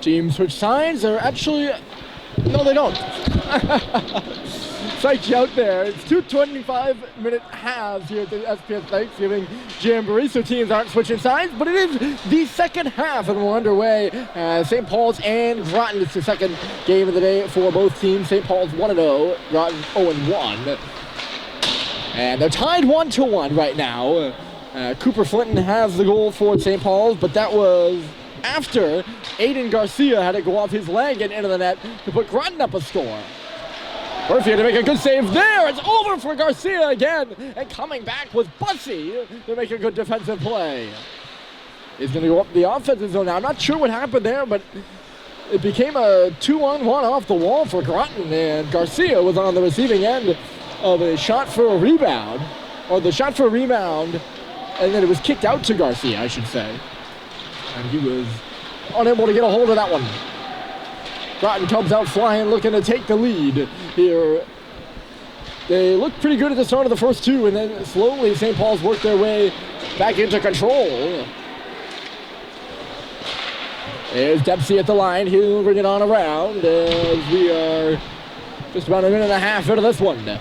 Teams switch sides are actually... No, they don't. Psych you out there. It's 2:25-minute halves here at the SPS Thanksgiving Jamboree, so teams aren't switching sides, but it is the second half, and we're underway. St. Paul's and Groton. It's the second game of the day for both teams. St. Paul's 1-0, Groton 0-1. And they're tied 1-1 right now. Cooper Flinton has the goal for St. Paul's, but that was after Aiden Garcia had to go off his leg and into the net to put Groton up a score. Murphy had to make a good save there. It's over for Garcia again. And coming back was Bussy to make a good defensive play. He's going to go up the offensive zone now. I'm not sure what happened there, but it became a 2-on-1 off the wall for Groton. And Garcia was on the receiving end of a shot for a rebound. Or the shot for a rebound. And then it was kicked out to Garcia, I should say. And he was unable to get a hold of that one. Groton comes out flying, looking to take the lead here. They looked pretty good at the start of the first two, and then slowly St. Paul's worked their way back into control. There's Dempsey at the line. He'll bring it on around as we are just about a minute and a half into this one.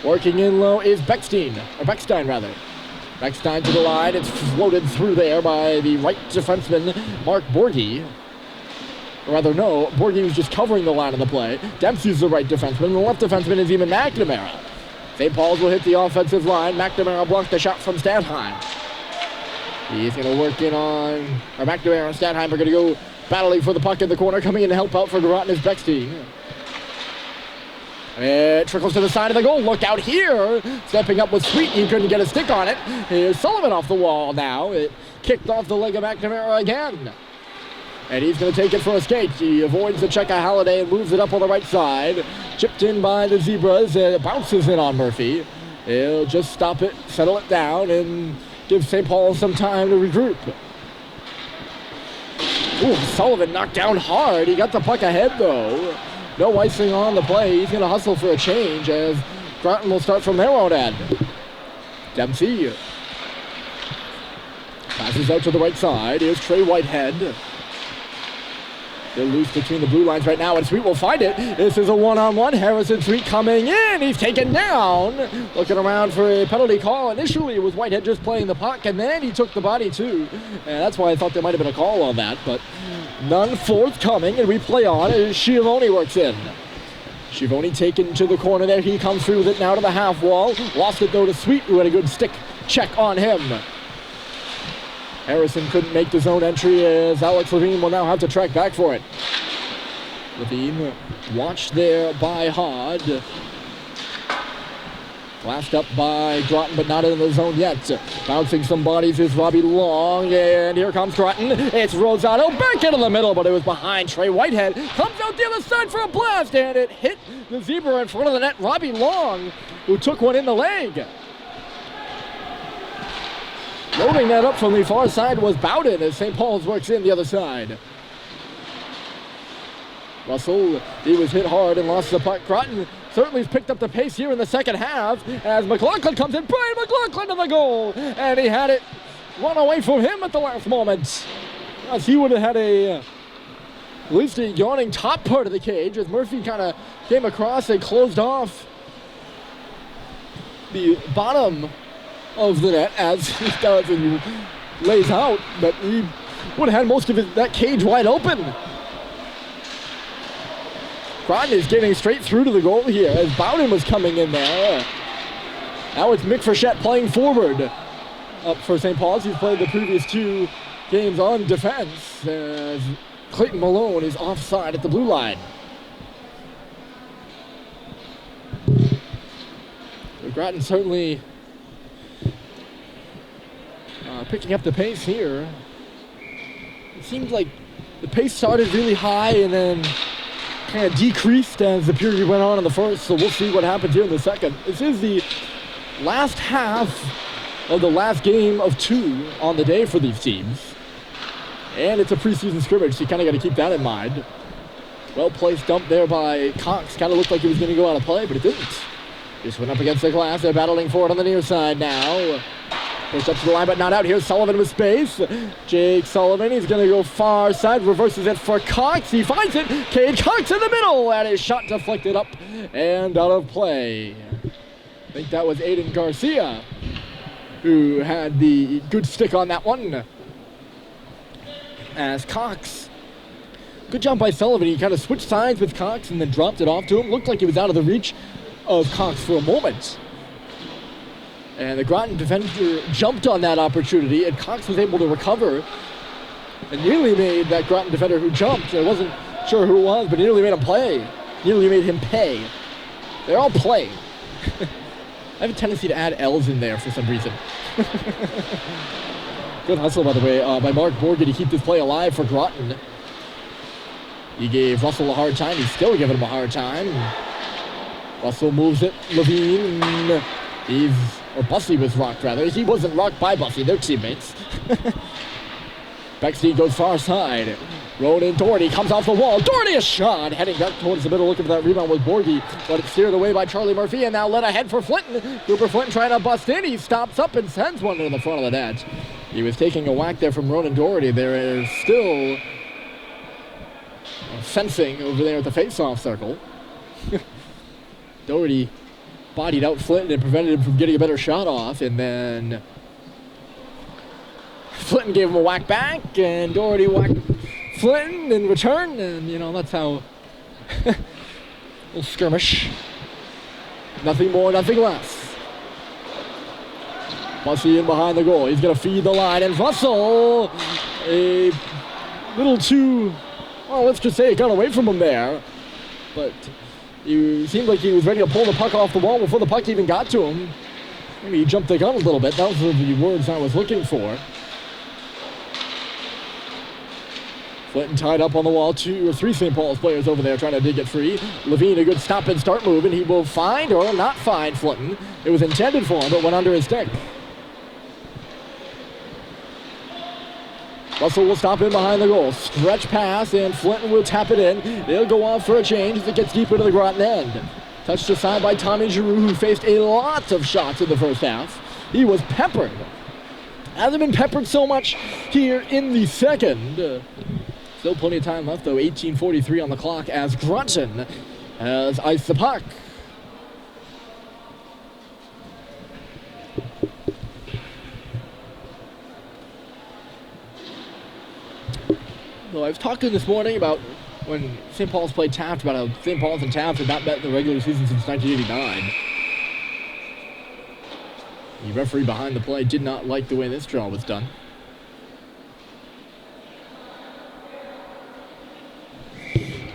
Working in low is Beckstein rather. Beckstein to the line. It's floated through there by the right defenseman, Mark Borgie. Or rather, no, Borgie was just covering the line of the play. Dempsey's the right defenseman. The left defenseman is even McNamara. St. Paul's will hit the offensive line. McNamara blocked the shot from Stadheim. He's going to work in on... Or McNamara and Stadheim are going to go battling for the puck in the corner. Coming in to help out for Groton is Beckstein. It trickles to the side of the goal. Look out here. Stepping up with Sweet. He couldn't get a stick on it. Here's Sullivan off the wall now. It kicked off the leg of McNamara again. And he's going to take it for a skate. He avoids the check of Halliday and moves it up on the right side. Chipped in by the Zebras. It bounces in on Murphy. He'll just stop it, settle it down, and give St. Paul some time to regroup. Ooh, Sullivan knocked down hard. He got the puck ahead, though. No icing on the play. He's going to hustle for a change as Groton will start from their own end. Dempsey passes out to the right side. Here's Trey Whitehead. They're loose between the blue lines right now, and Sweet will find it. This is a one-on-one. Harrison Sweet coming in. He's taken down. Looking around for a penalty call. Initially, it was Whitehead just playing the puck, and then he took the body, too. And that's why I thought there might have been a call on that, but none forthcoming, and we play on as Schiavone works in. Schiavone taken to the corner there. He comes through with it now to the half wall. Lost it, though, to Sweet, who had a good stick check on him. Harrison couldn't make the zone entry as Alex Levine will now have to track back for it. Levine watched there by Hod. Flashed up by Groton, but not in the zone yet. Bouncing some bodies is Robbie Long, and here comes Groton. It's Rosado back into the middle, but it was behind Trey Whitehead. Comes out the other side for a blast, and it hit the Zebra in front of the net, Robbie Long, who took one in the leg. Loading that up from the far side was Bowden as St. Paul's works in the other side. Russell, he was hit hard and lost the puck. Groton certainly has picked up the pace here in the second half as McLaughlin comes in. Brian McLaughlin to the goal, and he had it run away from him at the last moment. As he would have had at least a yawning top part of the cage as Murphy kind of came across and closed off the bottom of the net as he does and lays out, but he would have had most of that cage wide open. Groton is getting straight through to the goal here as Bowden was coming in there. Now it's Mick Frechette playing forward up for St. Paul's. He's played the previous two games on defense as Clayton Malone is offside at the blue line. Groton certainly picking up the pace here. It seems like the pace started really high and then kind of decreased as the period went on in the first, so we'll see what happens here in the second. This is the last half of the last game of two on the day for these teams. And it's a preseason scrimmage, so you kind of got to keep that in mind. Well-placed dump there by Cox. Kind of looked like he was going to go out of play, but it didn't. Just went up against the glass. They're battling for it on the near side now. Pushed up to the line, but not out. Here's Sullivan with space. Jake Sullivan, he's going to go far side, reverses it for Cox. He finds it. Cade Cox in the middle, and his shot deflected up and out of play. I think that was Aiden Garcia who had the good stick on that one. As Cox, good job by Sullivan. He kind of switched sides with Cox and then dropped it off to him. Looked like he was out of the reach of Cox for a moment. And the Groton defender jumped on that opportunity, and Cox was able to recover and nearly made that Groton defender who jumped. I wasn't sure who it was, but nearly made him play. Nearly made him pay. They're all playing. I have a tendency to add L's in there for some reason. Good hustle, by the way, by Mark Morgan to keep this play alive for Groton. He gave Russell a hard time. He's still giving him a hard time. Russell moves it. Levine. Or Bussey was rocked, rather. He wasn't rocked by Bussey. They're teammates. Bexley goes far side. Ronan Doherty comes off the wall. Doherty a shot. Heading back towards the middle, looking for that rebound with Borgie. But it's steered away by Charlie Murphy, and now led ahead for Flinton. Cooper Flinton trying to bust in. He stops up and sends one to the front of the net. He was taking a whack there from Ronan Doherty. There is still fencing over there at the face-off circle. Doherty bodied out Flinton and prevented him from getting a better shot off, and then Flinton gave him a whack back, and Doherty whacked Flinton in return, and that's how little skirmish. Nothing more, nothing less. Bussey in behind the goal. He's going to feed the line, and Russell, a little too, well, let's just say it got away from him there, but he seemed like he was ready to pull the puck off the wall before the puck even got to him. Maybe he jumped the gun a little bit. That was the words I was looking for. Flinton tied up on the wall. 2 or 3 St. Paul's players over there trying to dig it free. Levine, a good stop and start move, and he will find or not find Flinton. It was intended for him, but went under his stick. Russell will stop in behind the goal. Stretch pass, and Flinton will tap it in. They'll go off for a change as it gets deep into the Groton end. Touched aside by Tommy Giroux, who faced a lot of shots in the first half. He was peppered. Hasn't been peppered so much here in the second. Still plenty of time left, though. 18:43 on the clock as Groton has iced the puck. So I was talking this morning about when St. Paul's played Taft, about how St. Paul's and Taft have not met in the regular season since 1989. The referee behind the play did not like the way this draw was done.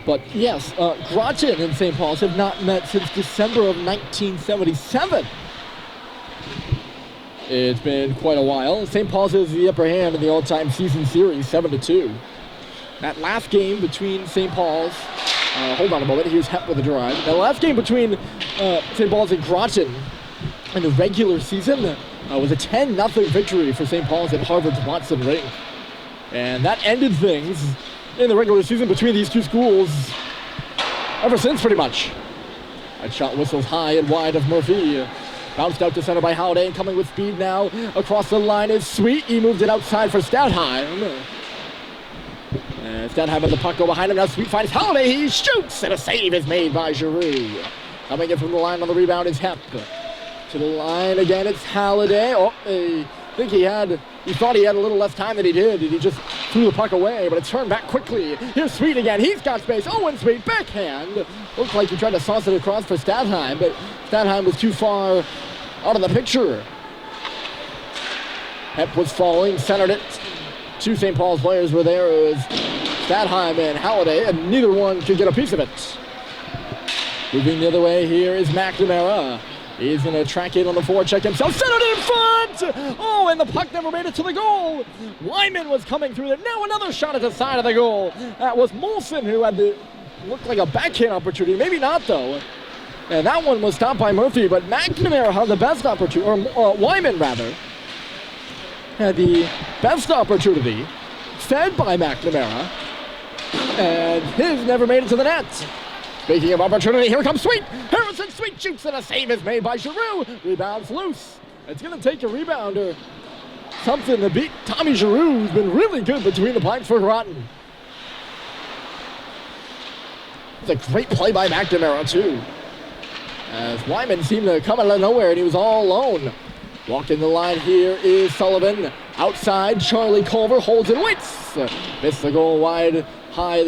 But yes, Groton and St. Paul's have not met since December of 1977. It's been quite a while. St. Paul's has the upper hand in the all-time season series, 7-2. That last game between St. Paul's, hold on a moment, here's Hep with a drive. That last game between St. Paul's and Groton in the regular season was a 10-0 victory for St. Paul's at Harvard's Watson Rink. And that ended things in the regular season between these two schools ever since, pretty much. That shot whistles high and wide of Murphy. Bounced out to center by Halliday, and coming with speed now across the line is Sweet. He moved it outside for Stadheim. And Stadheim has the puck go behind him. Now Sweet finds Halliday. He shoots, and a save is made by Giroux. Coming in from the line on the rebound is Hep. To the line again, it's Halliday. Oh, I think he thought he had a little less time than he did, and he just threw the puck away, but it turned back quickly. Here's Sweet again. He's got space. Owen Sweet, backhand. Looked like he tried to sauce it across for Stadheim, but Stadheim was too far out of the picture. Hep was falling, centered it. 2 St. Paul's players were there. It was Stadheim and Halliday, and neither one could get a piece of it. Moving the other way, here is McNamara. He's going to track in on the forecheck himself. Centered it in front! Oh, and the puck never made it to the goal. Wyman was coming through there. Now another shot at the side of the goal. That was Molson who had looked like a backhand opportunity. Maybe not, though. And that one was stopped by Murphy, but McNamara had the best opportunity, or Wyman, rather, had the best opportunity, fed by McNamara, and his never made it to the net. Speaking of opportunity, here comes Sweet. Harrison Sweet shoots, and a save is made by Giroux. Rebounds loose. It's going to take a rebounder something to beat Tommy Giroux, who's been really good between the pipes for Groton. It's a great play by McNamara, too. As Wyman seemed to come out of nowhere, and he was all alone. Walking the line here is Sullivan. Outside, Charlie Culver holds and waits. Missed the goal wide, high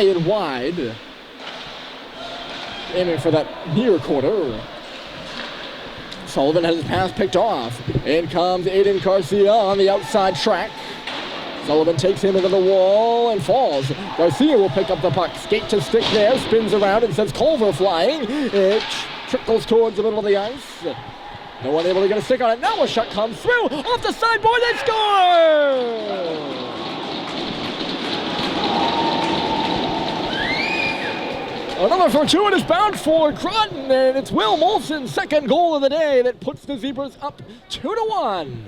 and wide. Aiming for that near corner. Sullivan has his pass picked off. In comes Aiden Garcia on the outside track. Sullivan takes him into the wall and falls. Garcia will pick up the puck. Skate to stick there, spins around and sends Culver flying. It trickles towards the middle of the ice. No one able to get a stick on it. Now a shot comes through. Off the sideboard, they score! Another fortuitous bound for Groton, and it's Will Molson's second goal of the day that puts the Zebras up 2-1.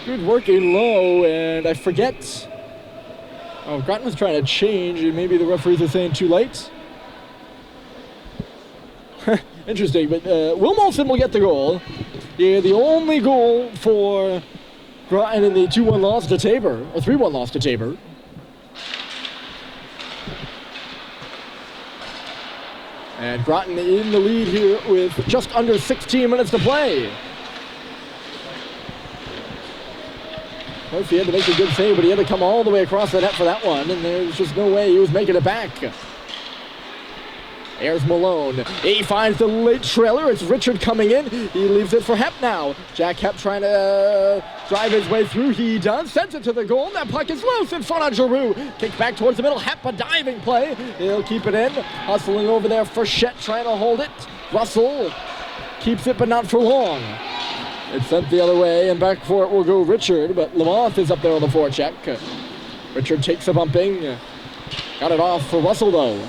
Good working low, and I forget. Oh, Groton was trying to change, and maybe the referees are saying too late. Interesting, but Will Molson will get the goal. Yeah, the only goal for Groton in the 2-1 loss to Tabor, or 3-1 loss to Tabor. And Groton in the lead here with just under 16 minutes to play. Murphy had to make a good save, but he had to come all the way across the net for that one, and there's just no way he was making it back. Here's Malone. He finds the late trailer. It's Richard coming in. He leaves it for Hep now. Jack Hep trying to drive his way through. He does. Sends it to the goal. That puck is loose in front of Giroux. Kick back towards the middle. Hep, a diving play. He'll keep it in. Hustling over there for Shet, trying to hold it. Russell keeps it, but not for long. It's sent the other way, and back for it will go Richard, but Lamont is up there on the forecheck. Richard takes a bumping. Got it off for Russell, though.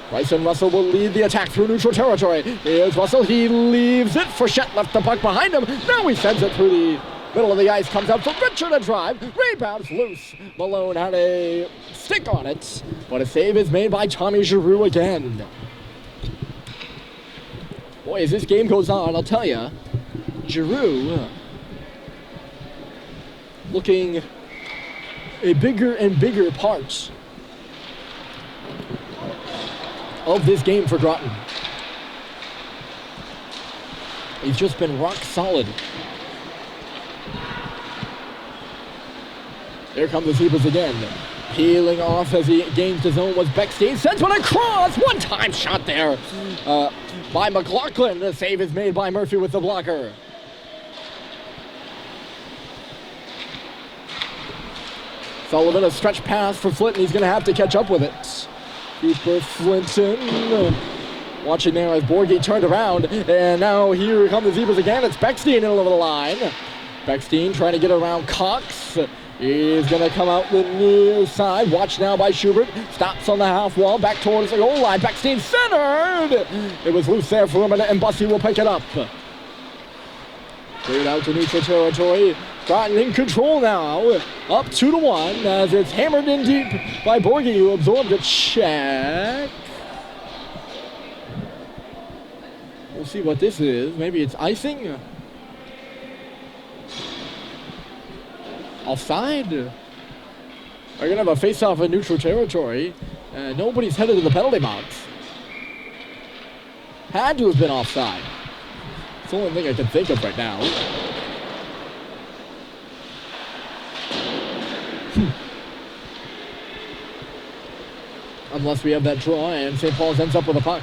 Bryson Russell will lead the attack through neutral territory. Here's Russell. He leaves it for Shet. Left the puck behind him. Now he sends it through the middle of the ice. Comes out for Richard to drive. Rebounds loose. Malone had a stick on it, but a save is made by Tommy Giroux again. Boy, as this game goes on, I'll tell you, Giroux looking a bigger and bigger part of this game for Groton. He's just been rock solid. Here come the Zebras again. Peeling off as he gains his own was Beckstein. Sends one across. One-time shot there by McLaughlin. The save is made by Murphy with the blocker. Sullivan, a stretch pass for Flinton. He's going to have to catch up with it. Keeper Flinton. Watching there as Borgate turned around. And now here come the Zebras again. It's Beckstein in the middle of the line. Beckstein trying to get around Cox. He's going to come out the near side. Watched now by Schubert. Stops on the half wall. Back towards the goal line. Beckstein centered. It was loose there for him, and Bussey will pick it up. Cleared out to neutral territory. Groton in control now. Up 2-1 as it's hammered in deep by Borgie, who absorbed a check. We'll see what this is. Maybe it's icing. Offside. We're going to have a face-off in neutral territory. Nobody's headed to the penalty box. Had to have been offside. It's the only thing I can think of right now. Unless we have that draw, and St. Paul's ends up with a puck.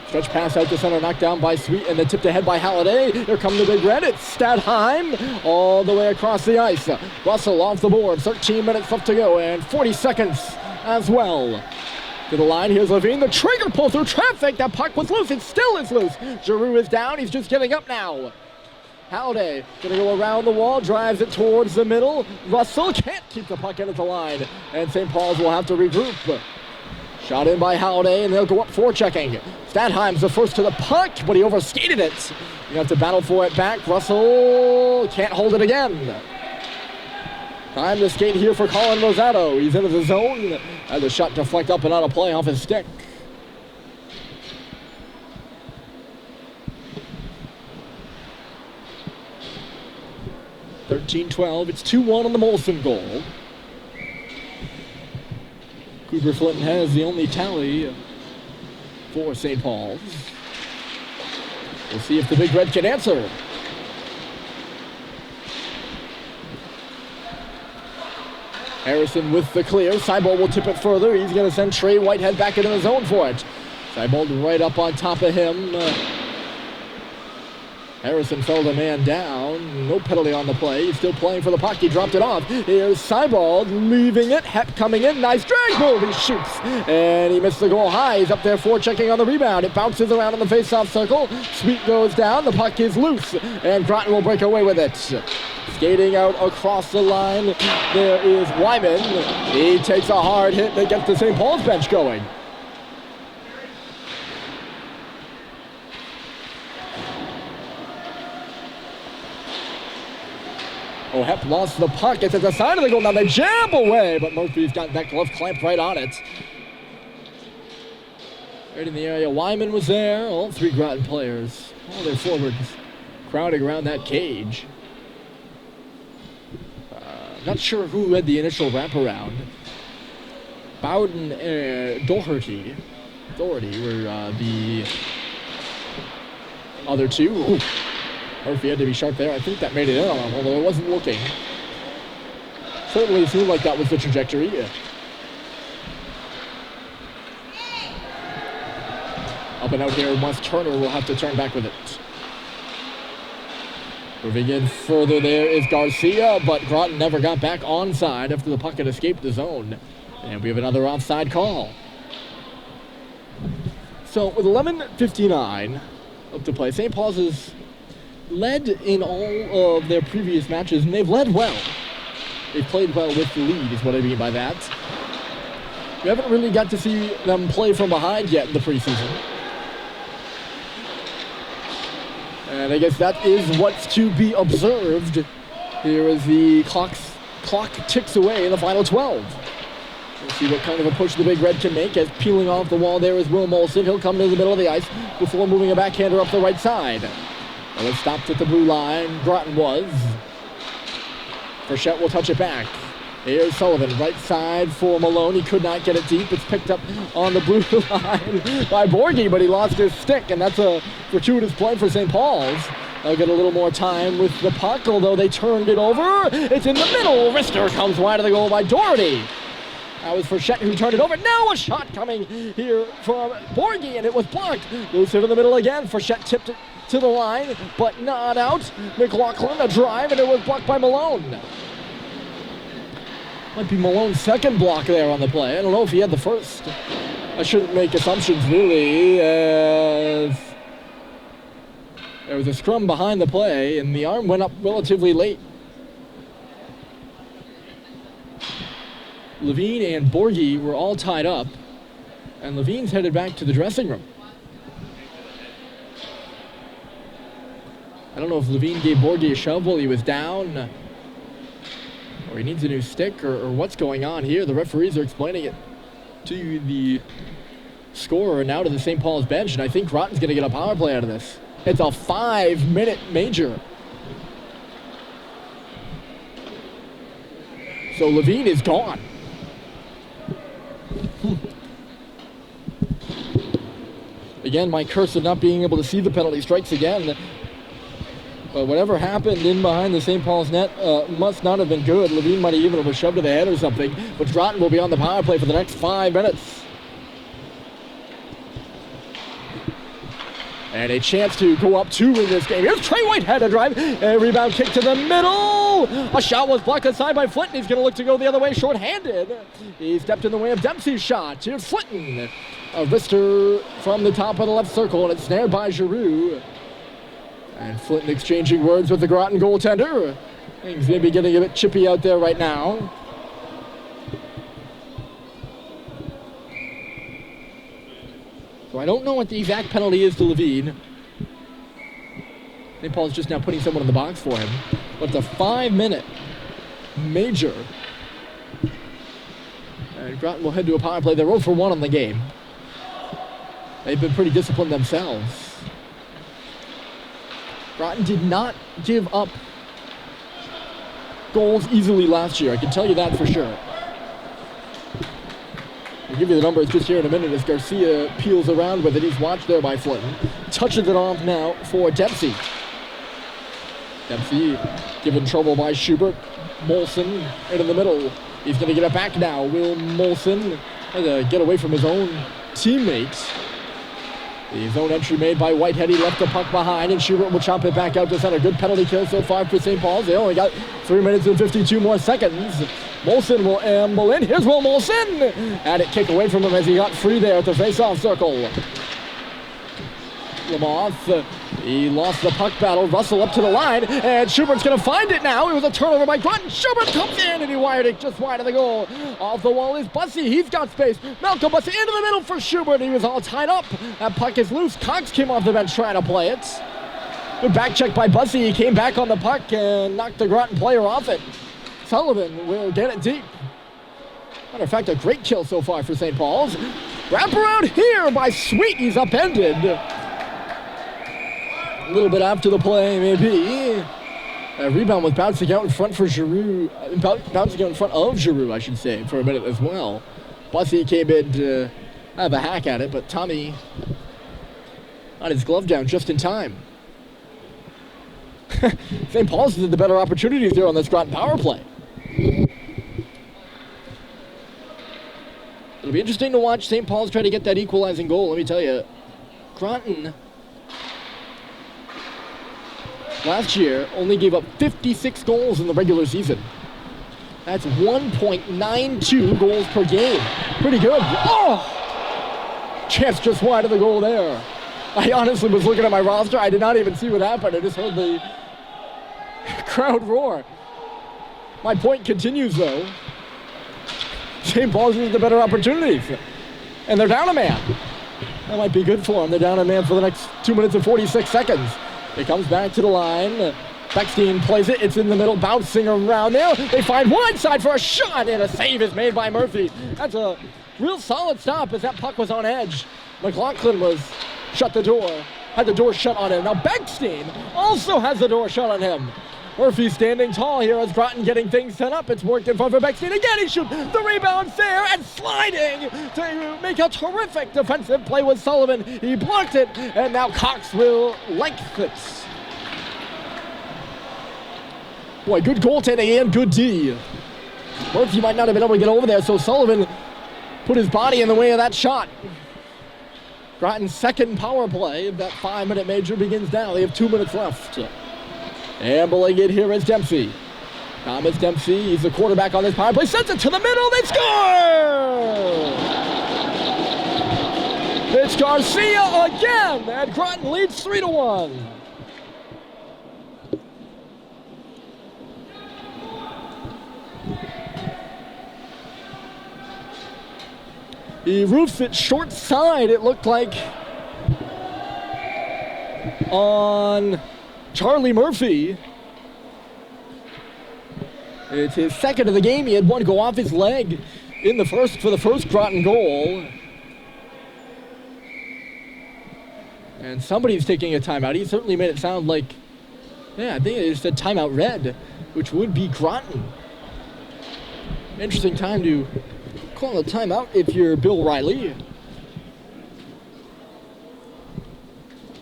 Stretch pass out to center, knocked down by Sweet, and then tipped ahead by Halliday. Here come the Big Red. It's Stadheim all the way across the ice. Russell off the board. 13 minutes left to go, and 40 seconds as well. To the line, here's Levine. The trigger pull through traffic. That puck was loose. It still is loose. Giroux is down. He's just getting up now. Halliday gonna go around the wall, drives it towards the middle. Russell can't keep the puck in at the line, and St. Paul's will have to regroup. Shot in by Halliday, and they'll go up forechecking. Stadheim's the first to the puck, but he overskated it. You have to battle for it back. Russell can't hold it again. Time to skate here for Colin Rosato. He's into the zone. And the shot deflect up and out of play off his stick. (13-12). It's 2-1 on the Molson goal. Cooper Flinton has the only tally for St. Paul's. We'll see if the Big Red can answer. Harrison with the clear. Seibold will tip it further. He's going to send Trey Whitehead back into the zone for it. Seibold right up on top of him. Harrison fell the man down. No penalty on the play. He's still playing for the puck. He dropped it off. Here's Seibold leaving it. Hep coming in. Nice drag move. He shoots. And he missed the goal high. He's up there forechecking on the rebound. It bounces around in the face-off circle. Sweet goes down. The puck is loose. And Groton will break away with it. Skating out across the line, there is Wyman. He takes a hard hit that gets the St. Paul's bench going. Oh, Hep lost the puck. It's at the side of the goal. Now they jab away, but Murphy's got that glove clamped right on it. Right in the area. Wyman was there. All three Groton players. All their forwards crowding around that cage. Not sure who had the initial wraparound. Bowden and Doherty were the other two. Ooh. Murphy had to be sharp there. I think that made it in on him, although it wasn't looking. Certainly seemed like that was the trajectory. Yeah. Up and out here, Wes Turner will have to turn back with it. Moving in further there is Garcia, but Groton never got back onside after the puck had escaped the zone. And we have another offside call. So with 11:59 up to play, St. Paul's has led in all of their previous matches, and they've led well. They've played well with the lead, is what I mean by that. We haven't really got to see them play from behind yet in the preseason. And I guess that is what's to be observed here as the clock ticks away in the final 12. We'll see what kind of a push the Big Red can make, as peeling off the wall there is Will Molson. He'll come to the middle of the ice before moving a backhander up the right side. Well, it stopped at the blue line. Groton was. Frechette will touch it back. Here's Sullivan, right side for Malone. He could not get it deep. It's picked up on the blue line by Borgie, but he lost his stick, and that's a fortuitous play for St. Paul's. They'll get a little more time with the puck, although they turned it over. It's in the middle. Wrister comes wide of the goal by Doherty. That was Frechette who turned it over. Now a shot coming here from Borgie, and it was blocked. Loose in the middle again. Frechette tipped it to the line, but not out. McLaughlin, a drive, and it was blocked by Malone. Might be Malone's second block there on the play. I don't know if he had the first. I shouldn't make assumptions, really, as there was a scrum behind the play, and the arm went up relatively late. Levine and Borgie were all tied up, and Levine's headed back to the dressing room. I don't know if Levine gave Borgie a shove while he was down, or he needs a new stick, or what's going on here. The referees are explaining it to the scorer and now to the St. Paul's bench, and I think Groton's going to get a power play out of this. It's a 5-minute major. So Levine is gone. Again, my curse of not being able to see the penalty strikes again. But whatever happened in behind the St. Paul's net must not have been good. Levine might have even have shoved to the head or something. But Groton will be on the power play for the next 5 minutes. And a chance to go up 2 in this game. Here's Trey Whitehead, a drive. A rebound kick to the middle. A shot was blocked aside by Flinton. He's going to look to go the other way short-handed. He stepped in the way of Dempsey's shot. Here's Flinton. A wrister from the top of the left circle, and it's snared by Giroux. And Flinton exchanging words with the Groton goaltender. Things may be getting a bit chippy out there right now. So I don't know what the exact penalty is to Levine. St. Paul's just now putting someone in the box for him. But the 5-minute major. And Groton will head to a power play. They're 0 for 1 on the game. They've been pretty disciplined themselves. Groton did not give up goals easily last year. I can tell you that for sure. I'll give you the numbers just here in a minute as Garcia peels around with it. He's watched there by Flinton. Touches it off now for Dempsey. Dempsey given trouble by Schubert. Molson in the middle. He's going to get it back now. Will Molson trying to get away from his own teammates. The zone entry made by Whitehead. He left the puck behind, and Schubert will chop it back out to center. Good penalty kill so far for St. Paul's. They only got 3 minutes and 52 more seconds. Molson will amble in. Here's Will Molson! Had it kicked away from him as he got free there at the face-off circle. Lamoth, he lost the puck battle. Russell up to the line, and Schubert's going to find it now. It was a turnover by Groton. Schubert comes in, and he wired it just wide of the goal. Off the wall is Bussey. He's got space. Malcolm Bussey into the middle for Schubert. He was all tied up. That puck is loose. Cox came off the bench trying to play it. Good back check by Bussey. He came back on the puck and knocked the Groton player off it. Sullivan will get it deep. Matter of fact, a great kill so far for St. Paul's. Wrap around here by Sweet. He's upended. A little bit after the play, maybe. A rebound was bouncing out in front for Giroux. Bouncing out in front of Giroux, I should say, for a minute as well. Bussey came in to have a hack at it, but Tommy got his glove down just in time. St. Paul's had the better opportunities there on this Groton power play. It'll be interesting to watch St. Paul's try to get that equalizing goal. Let me tell you, Groton last year only gave up 56 goals in the regular season. That's 1.92 goals per game. Pretty good. Oh! Chance just wide of the goal there. I honestly was looking at my roster. I did not even see what happened. I just heard the crowd roar. My point continues, though. St. Paul's has the better opportunities. And they're down a man. That might be good for them. They're down a man for the next 2 minutes and 46 seconds. It comes back to the line. Beckstein plays it. It's in the middle, bouncing around there. They find wide side for a shot, and a save is made by Murphy. That's a real solid stop as that puck was on edge. McLaughlin had the door shut on him. Now Beckstein also has the door shut on him. Murphy standing tall here as Groton getting things set up. It's worked in front for Beckstein. Again, he shoots the rebound there and sliding to make a terrific defensive play with Sullivan. He blocked it, and now Cox will lengthen it. Boy, good goaltending and good D. Murphy might not have been able to get over there, so Sullivan put his body in the way of that shot. Groton's second power play of that 5-minute major begins now. They have 2 minutes left. Ambling it here is Dempsey. Thomas Dempsey, he's the quarterback on this power play, sends it to the middle, they score! It's Garcia again, and Groton leads 3-1. He roofs it short side, it looked like, on Charlie Murphy. It's his second of the game. He had one go off his leg in the first for the first Groton goal. And somebody's taking a timeout. He certainly made it sound like, I think it said timeout red, which would be Groton. Interesting time to call a timeout if you're Bill Riley.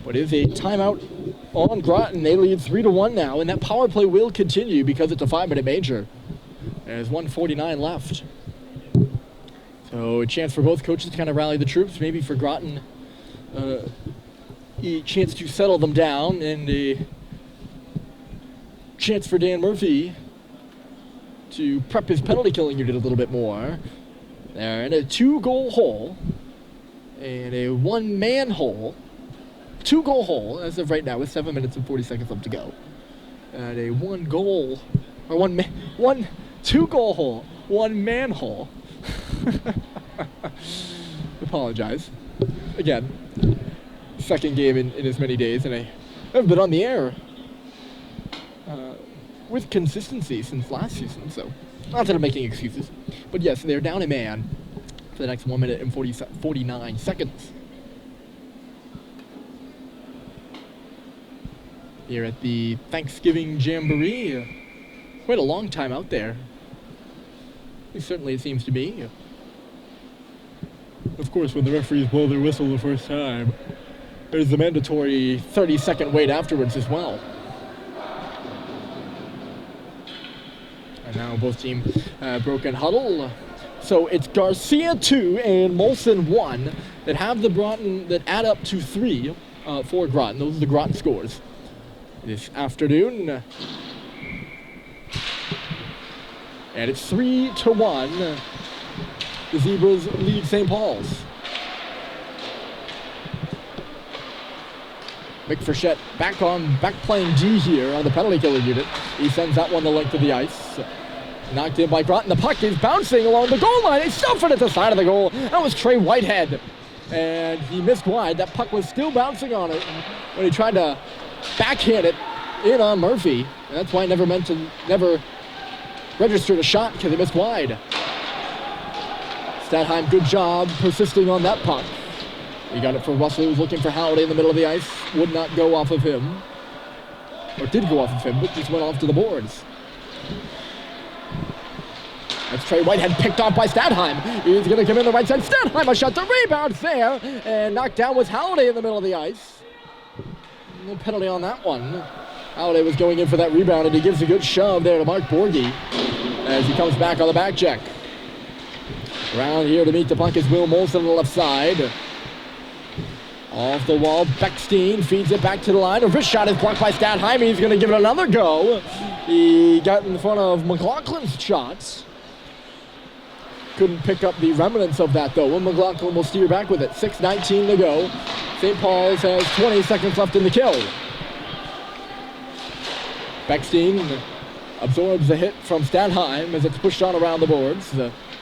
But it's a timeout on Groton. They lead 3-1 now, and that power play will continue because it's a 5-minute major. There's 1:49 left. So a chance for both coaches to kind of rally the troops, maybe for Groton, a chance to settle them down, and a chance for Dan Murphy to prep his penalty killing unit a little bit more. They're in a 2-goal hole and a 1-man hole. 2-goal hole as of right now with 7 minutes and 40 seconds left to go. And a 2-goal hole, 1-man hole. Apologize. Again, second game in as many days, and I haven't been on the air. with consistency since last season, so not that I'm making excuses. But yes, they're down a man for the next 1 minute and 49 seconds. Here at the Thanksgiving Jamboree. Quite a long time out there. Certainly it seems to be. Of course, when the referees blow their whistle the first time, there's the mandatory 30-second wait afterwards as well. And now both teams broken huddle. So it's Garcia 2 and Molson 1 that have the Groton, that add up to 3 for Groton. Those are the Groton scores this afternoon. And it's 3-1. The Zebras lead St. Paul's. Mick Frechette back playing D here on the penalty killing unit. He sends that one the length of the ice. Knocked in by Groton. The puck is bouncing along the goal line. It's stuffed at the side of the goal. That was Trey Whitehead. And he missed wide. That puck was still bouncing on it when he tried to backhand it in on Murphy. And that's why I never registered a shot, because he missed wide. Stadheim, good job persisting on that puck. He got it for Russell, who's looking for Halliday in the middle of the ice. Would not go off of him. Or did go off of him, but just went off to the boards. That's Trey Whitehead picked off by Stadheim. He's going to come in the right side. Stadheim, a shot, the rebound there. And knocked down was Halliday in the middle of the ice. No penalty on that one. Halliday was going in for that rebound, and he gives a good shove there to Mark Borgie as he comes back on the back check. Around here to meet the puck is Will Molson on the left side. Off the wall, Beckstein feeds it back to the line. A wrist shot is blocked by Stadheim. He's going to give it another go. He got in front of McLaughlin's shots. Couldn't pick up the remnants of that, though. And McLaughlin will steer back with it. 6:19 to go. St. Paul's has 20 seconds left in the kill. Beckstein absorbs the hit from Stadheim as it's pushed on around the boards.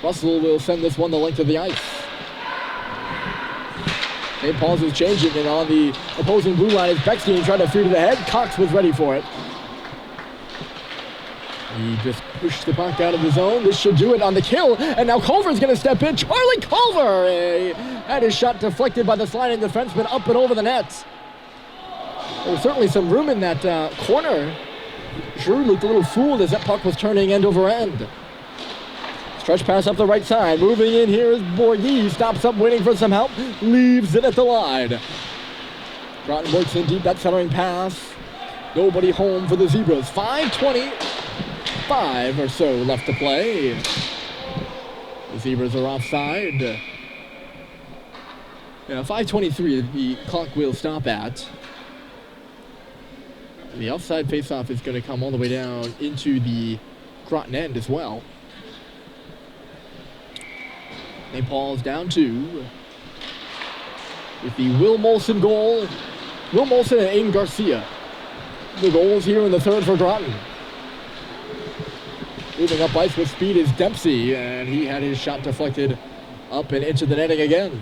Russell will send this one the length of the ice. St. Paul's is changing, and on the opposing blue line is Beckstein trying to feed it ahead. Cox was ready for it. He just pushed the puck out of the zone. This should do it on the kill, and now Culver's going to step in. Charlie Culver had his shot deflected by the sliding defenseman up and over the net. There was certainly some room in that corner. Drew looked a little fooled as that puck was turning end over end. Stretch pass up the right side. Moving in here is Borgie. Stops up, waiting for some help. Leaves it at the line. Groton works in deep. That centering pass. Nobody home for the Zebras. 5:25 or so left to play. The Zebras are offside. Yeah, 5:23 the clock will stop at. The offside faceoff is going to come all the way down into the Groton end as well. St. Paul's down 2 with the Will Molson goal. Will Molson and Aiden Garcia. The goals here in the third for Groton. Moving up ice with speed is Dempsey, and he had his shot deflected up and into the netting again.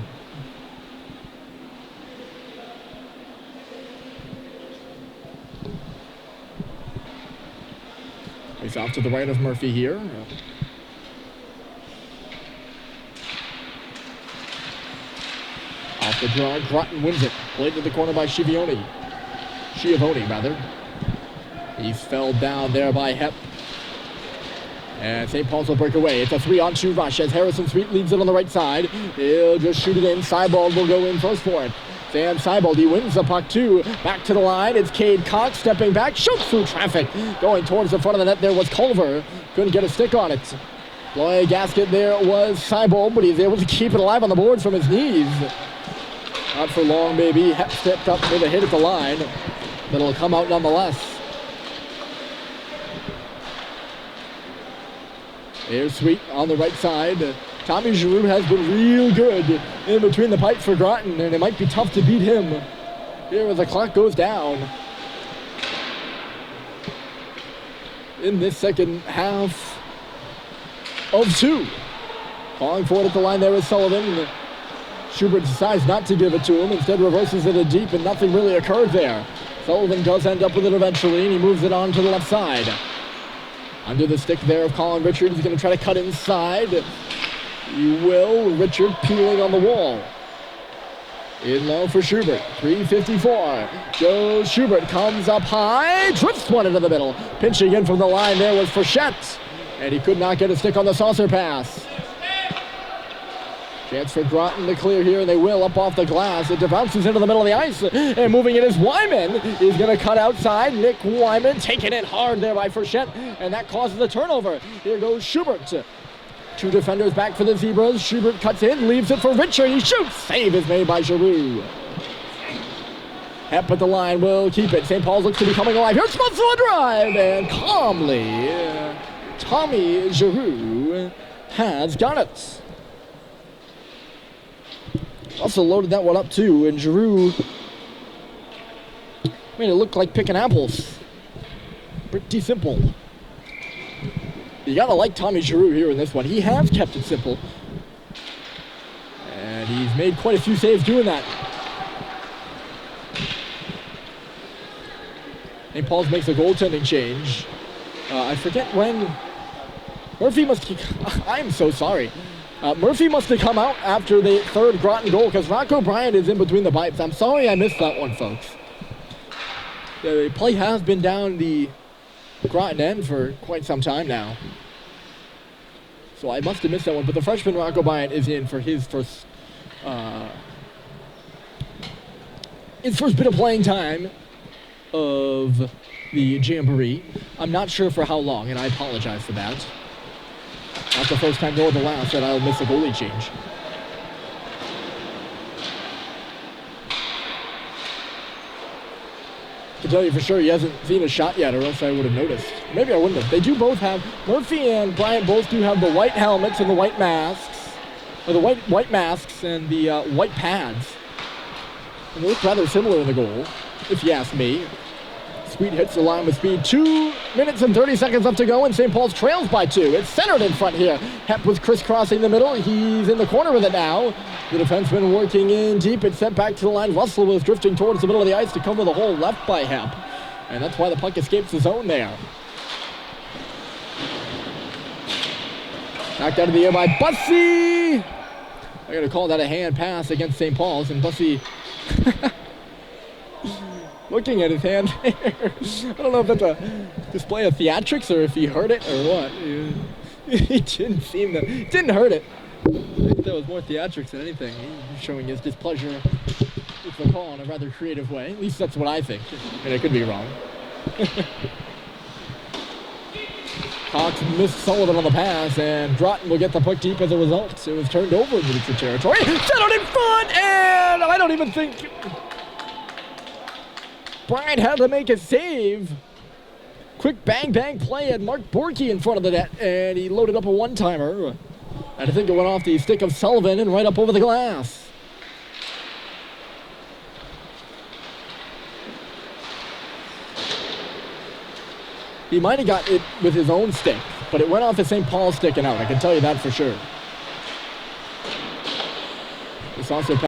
Face off to the right of Murphy here. Off the draw, Groton wins it. Played to the corner by Schiavone, rather. He's fell down there by Hepp. And St. Paul's will break away. It's a 3-on-2 rush as Harrison Sweet leads it on the right side. He'll just shoot it in. Seibold will go in first for it. Sam Seibold, he wins the puck too. Back to the line. It's Cade Cox stepping back. Shoots through traffic. Going towards the front of the net there was Culver. Couldn't get a stick on it. Blowing a gasket there was Seibold, but he's able to keep it alive on the boards from his knees. Not for long, maybe. Hepp stepped up with a hit at the line. But it'll come out nonetheless. Here's Sweet on the right side. Tommy Giroux has been real good in between the pipes for Groton, and it might be tough to beat him here as the clock goes down. In this second half of 2. Calling for it at the line there is Sullivan. Schubert decides not to give it to him, instead reverses it in deep, and nothing really occurred there. Sullivan does end up with it eventually, and he moves it on to the left side. Under the stick there of Colin Richard. He's going to try to cut inside. He will. Richard peeling on the wall. In low for Schubert. 3:54. Goes Schubert. Comes up high. Drifts one into the middle. Pinching in from the line there was Frechette. And he could not get a stick on the saucer pass. Chance for Groton to clear here, and they will up off the glass. It bounces into the middle of the ice, and moving it is Wyman. He's going to cut outside. Nick Wyman taking it hard there by Frechette, and that causes a turnover. Here goes Schubert. Two defenders back for the Zebras. Schubert cuts in, leaves it for Richard. He shoots. Save is made by Giroux. Hep at the line will keep it. St. Paul's looks to be coming alive. Here's Smutsula drive, and calmly, Tommy Giroux has got it. Also loaded that one up too, and Giroux made it look like picking apples. Pretty simple. You gotta like Tommy Giroux here in this one. He has kept it simple. And he's made quite a few saves doing that. St. Paul's makes a goaltending change. I forget when. Murphy must. I'm so sorry. Murphy must have come out after the third Groton goal because Rocco Bryant is in between the pipes. I'm sorry I missed that one, folks. The play has been down the Groton end for quite some time now. So I must have missed that one. But the freshman Rocco Bryant is in for his first bit of playing time of the Jamboree. I'm not sure for how long, and I apologize for that. Not the first time nor the last that I'll miss a goalie change. I can tell you for sure he hasn't seen a shot yet, or else I would have noticed. Maybe I wouldn't have. They do both have, Murphy and Bryant both do have the white helmets and the white masks, or the white masks and the white pads. And they look rather similar in the goal, if you ask me. Sweet hits the line with speed. 2 minutes and 30 seconds left to go, and St. Paul's trails by 2. It's centered in front here. Hep was crisscrossing the middle. He's in the corner with it now. The defenseman working in deep. It's sent back to the line. Russell was drifting towards the middle of the ice to cover the hole left by Hep. And that's why the puck escapes the zone there. Knocked out of the air by Bussy. I got to call that a hand pass against St. Paul's, and Bussy... looking at his hand there. I don't know if that's a display of theatrics or if he heard it or what. He didn't hurt it. I think that was more theatrics than anything. He's showing his displeasure with the call in a rather creative way. At least that's what I think. And I could be wrong. Cox missed Sullivan on the pass, and Groton will get the puck deep as a result. It was turned over into neutral territory. Settled in front, and I don't even think... Bryant had to make a save. Quick bang play had Mark Borky in front of the net, and he loaded up a one-timer. And I think it went off the stick of Sullivan and right up over the glass. He might have got it with his own stick, but it went off the St. Paul stick and out. I can tell you that for sure. It's also